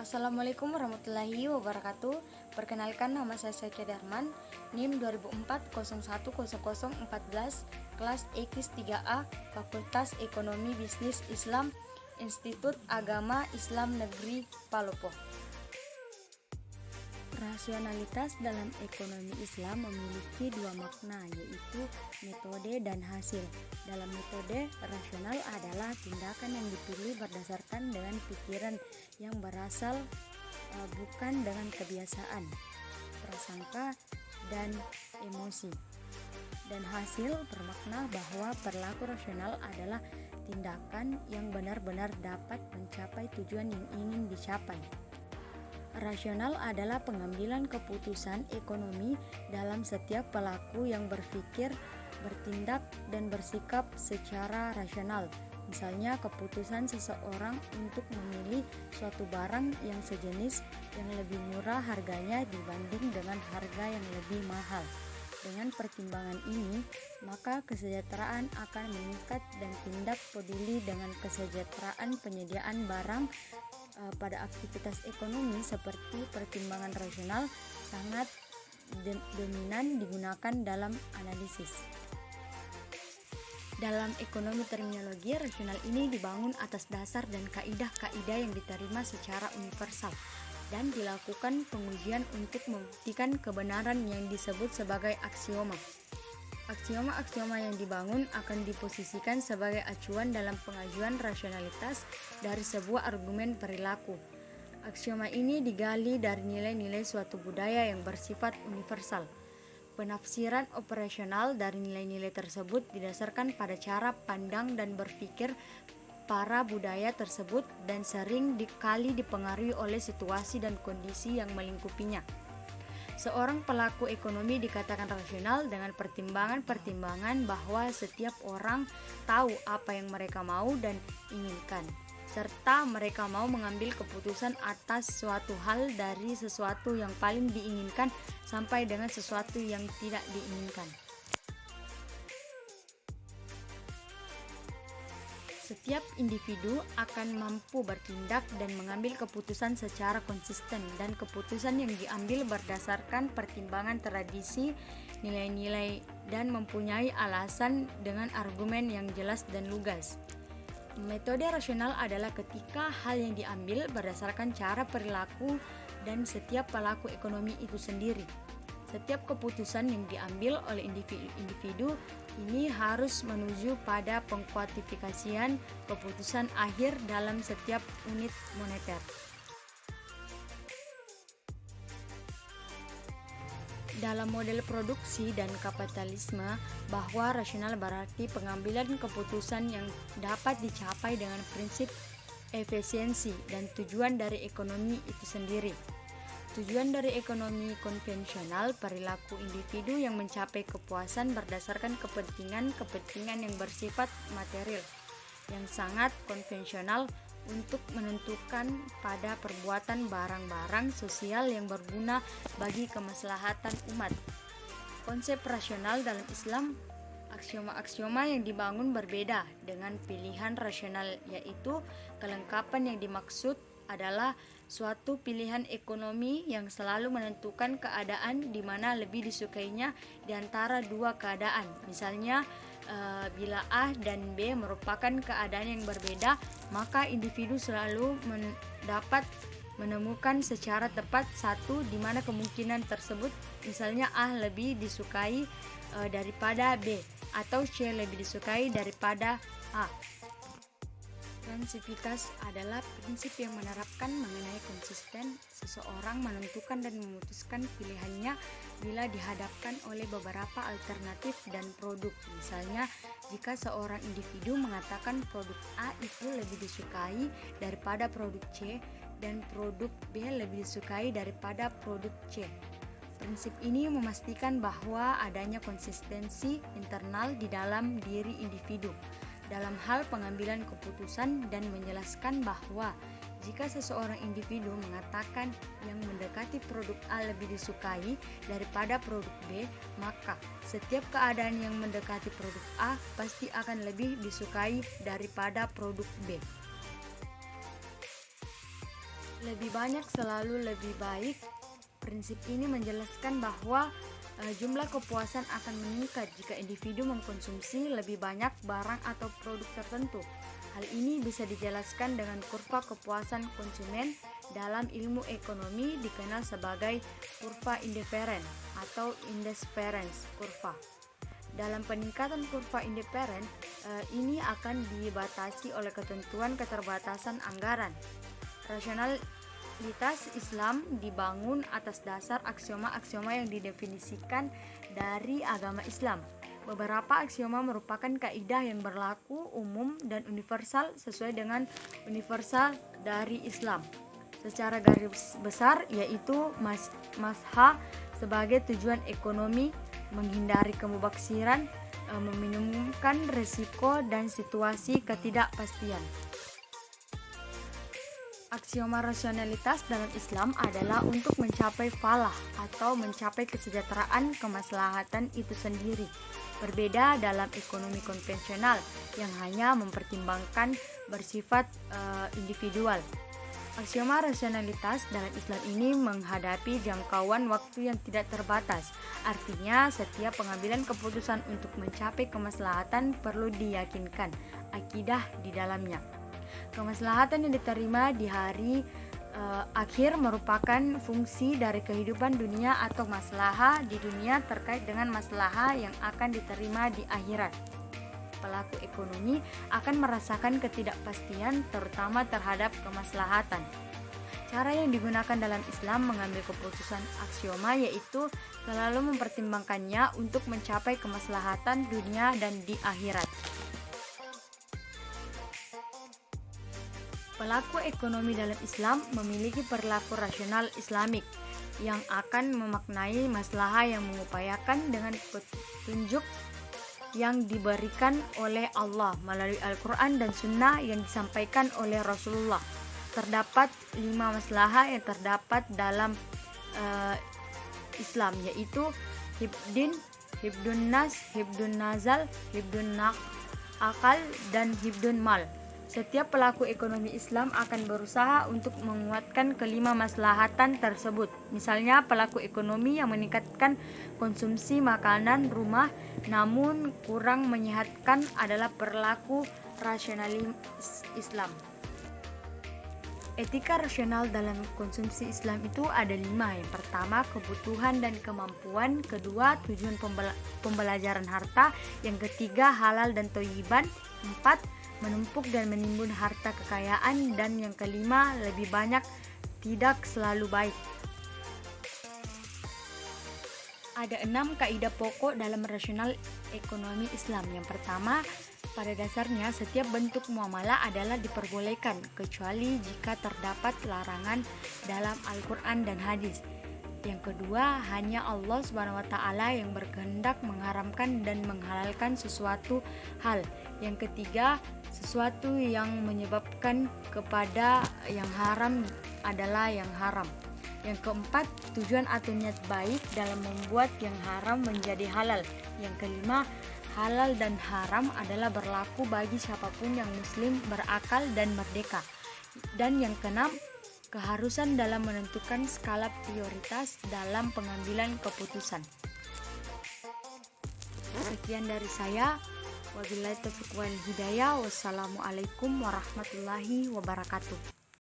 Assalamualaikum warahmatullahi wabarakatuh. Perkenalkan, nama saya Saikia Darman, NIM 2004-010014, kelas X3A, Fakultas Ekonomi Bisnis Islam, Institut Agama Islam Negeri Palopo. Rasionalitas dalam ekonomi Islam memiliki dua makna, yaitu metode dan hasil. Dalam metode, rasional adalah tindakan yang dipilih berdasarkan dengan pikiran yang berasal bukan dengan kebiasaan, prasangka, dan emosi. Dan hasil bermakna bahwa perilaku rasional adalah tindakan yang benar-benar dapat mencapai tujuan yang ingin dicapai. Rasional adalah pengambilan keputusan ekonomi dalam setiap pelaku yang berpikir, bertindak, dan bersikap secara rasional. Misalnya, keputusan seseorang untuk memilih suatu barang yang sejenis yang lebih murah harganya dibanding dengan harga yang lebih mahal. Dengan pertimbangan ini, maka kesejahteraan akan meningkat dan tindak peduli dengan kesejahteraan penyediaan barang pada aktivitas ekonomi seperti pertimbangan rasional sangat dominan digunakan dalam analisis. Dalam ekonomi terminologi, rasional ini dibangun atas dasar dan kaidah-kaidah yang diterima secara universal dan dilakukan pengujian untuk membuktikan kebenaran yang disebut sebagai aksioma. Aksioma-aksioma yang dibangun akan diposisikan sebagai acuan dalam pengajuan rasionalitas dari sebuah argumen perilaku. Aksioma ini digali dari nilai-nilai suatu budaya yang bersifat universal. Penafsiran operasional dari nilai-nilai tersebut didasarkan pada cara pandang dan berpikir para budaya tersebut dan sering kali dipengaruhi oleh situasi dan kondisi yang melingkupinya. Seorang pelaku ekonomi dikatakan rasional dengan pertimbangan-pertimbangan bahwa setiap orang tahu apa yang mereka mau dan inginkan, serta mereka mau mengambil keputusan atas suatu hal dari sesuatu yang paling diinginkan sampai dengan sesuatu yang tidak diinginkan. Setiap individu akan mampu bertindak dan mengambil keputusan secara konsisten, dan keputusan yang diambil berdasarkan pertimbangan tradisi, nilai-nilai, dan mempunyai alasan dengan argumen yang jelas dan lugas. Metode rasional adalah ketika hal yang diambil berdasarkan cara perilaku dan setiap pelaku ekonomi itu sendiri. Setiap keputusan yang diambil oleh individu ini harus menuju pada pengkuantifikasian keputusan akhir dalam setiap unit moneter. Dalam model produksi dan kapitalisme, bahwa rasional berarti pengambilan keputusan yang dapat dicapai dengan prinsip efisiensi dan tujuan dari ekonomi itu sendiri. Tujuan dari ekonomi konvensional, perilaku individu yang mencapai kepuasan berdasarkan kepentingan yang bersifat material, yang sangat konvensional untuk menentukan pada perbuatan barang-barang sosial yang berguna bagi kemaslahatan umat. Konsep rasional dalam Islam, aksioma-aksioma yang dibangun berbeda dengan pilihan rasional, yaitu kelengkapan yang dimaksud adalah suatu pilihan ekonomi yang selalu menentukan keadaan di mana lebih disukainya di antara dua keadaan. Misalnya, bila A dan B merupakan keadaan yang berbeda, maka individu selalu dapat menemukan secara tepat satu di mana kemungkinan tersebut, misalnya A lebih disukai daripada B, atau C lebih disukai daripada A. Prinsipitas adalah prinsip yang menerapkan mengenai konsisten seseorang menentukan dan memutuskan pilihannya bila dihadapkan oleh beberapa alternatif dan produk. Misalnya, jika seorang individu mengatakan produk A itu lebih disukai daripada produk C dan produk B lebih disukai daripada produk C. Prinsip ini memastikan bahwa adanya konsistensi internal di dalam diri individu dalam hal pengambilan keputusan, dan menjelaskan bahwa jika seseorang individu mengatakan yang mendekati produk A lebih disukai daripada produk B, maka setiap keadaan yang mendekati produk A pasti akan lebih disukai daripada produk B. Lebih banyak selalu lebih baik. Prinsip ini menjelaskan bahwa jumlah kepuasan akan meningkat jika individu mengkonsumsi lebih banyak barang atau produk tertentu. Hal ini bisa dijelaskan dengan kurva kepuasan konsumen. Dalam ilmu ekonomi dikenal sebagai kurva indifferent atau indifference kurva. Dalam peningkatan kurva indifferent ini akan dibatasi oleh ketentuan keterbatasan anggaran. Rasionalitas Islam dibangun atas dasar aksioma-aksioma yang didefinisikan dari agama Islam. Beberapa aksioma merupakan kaidah yang berlaku umum dan universal sesuai dengan universal dari Islam. Secara garis besar yaitu masha sebagai tujuan ekonomi, menghindari kemubaksiran, meminimumkan risiko dan situasi ketidakpastian. Aksioma rasionalitas dalam Islam adalah untuk mencapai falah atau mencapai kesejahteraan kemaslahatan itu sendiri. Berbeda dalam ekonomi konvensional yang hanya mempertimbangkan bersifat individual. Aksioma rasionalitas dalam Islam ini menghadapi jangkauan waktu yang tidak terbatas. Artinya, setiap pengambilan keputusan untuk mencapai kemaslahatan perlu diyakinkan akidah di dalamnya. Kemaslahatan yang diterima di hari akhir merupakan fungsi dari kehidupan dunia atau maslahah di dunia terkait dengan maslahah yang akan diterima di akhirat. Pelaku ekonomi akan merasakan ketidakpastian terutama terhadap kemaslahatan. Cara yang digunakan dalam Islam mengambil keputusan aksioma yaitu selalu mempertimbangkannya untuk mencapai kemaslahatan dunia dan di akhirat. Pelaku ekonomi dalam Islam memiliki perilaku rasional Islamik yang akan memaknai maslahah yang mengupayakan dengan petunjuk yang diberikan oleh Allah melalui Al-Quran dan Sunnah yang disampaikan oleh Rasulullah. Terdapat 5 maslahah yang terdapat dalam Islam, yaitu hibdin, hibdun nas, hibdun nazal, hibdun akal, dan hibdun mal. Setiap pelaku ekonomi Islam akan berusaha untuk menguatkan kelima maslahatan tersebut. Misalnya, pelaku ekonomi yang meningkatkan konsumsi makanan rumah namun kurang menyehatkan adalah perilaku rasionalis Islam. Etika rasional dalam konsumsi Islam itu ada 5. Yang pertama, kebutuhan dan kemampuan. Kedua, tujuan pembelajaran harta. Yang ketiga, halal dan thayyiban. 4, menumpuk dan menimbun harta kekayaan. Dan yang kelima, lebih banyak tidak selalu baik. Ada 6 kaidah pokok dalam rasional ekonomi Islam. Yang pertama, pada dasarnya setiap bentuk muamalah adalah diperbolehkan kecuali jika terdapat larangan dalam Al-Quran dan hadis. Yang kedua, hanya Allah SWT yang berkehendak mengharamkan dan menghalalkan sesuatu hal. Yang ketiga, sesuatu yang menyebabkan kepada yang haram adalah yang haram. Yang keempat, tujuan atau niat baik dalam membuat yang haram menjadi halal. Yang kelima, halal dan haram adalah berlaku bagi siapapun yang muslim, berakal dan merdeka. Dan yang keenam, keharusan dalam menentukan skala prioritas dalam pengambilan keputusan. Sekian dari saya. Wabillahi taufiq wal hidayah. Wassalamualaikum warahmatullahi wabarakatuh.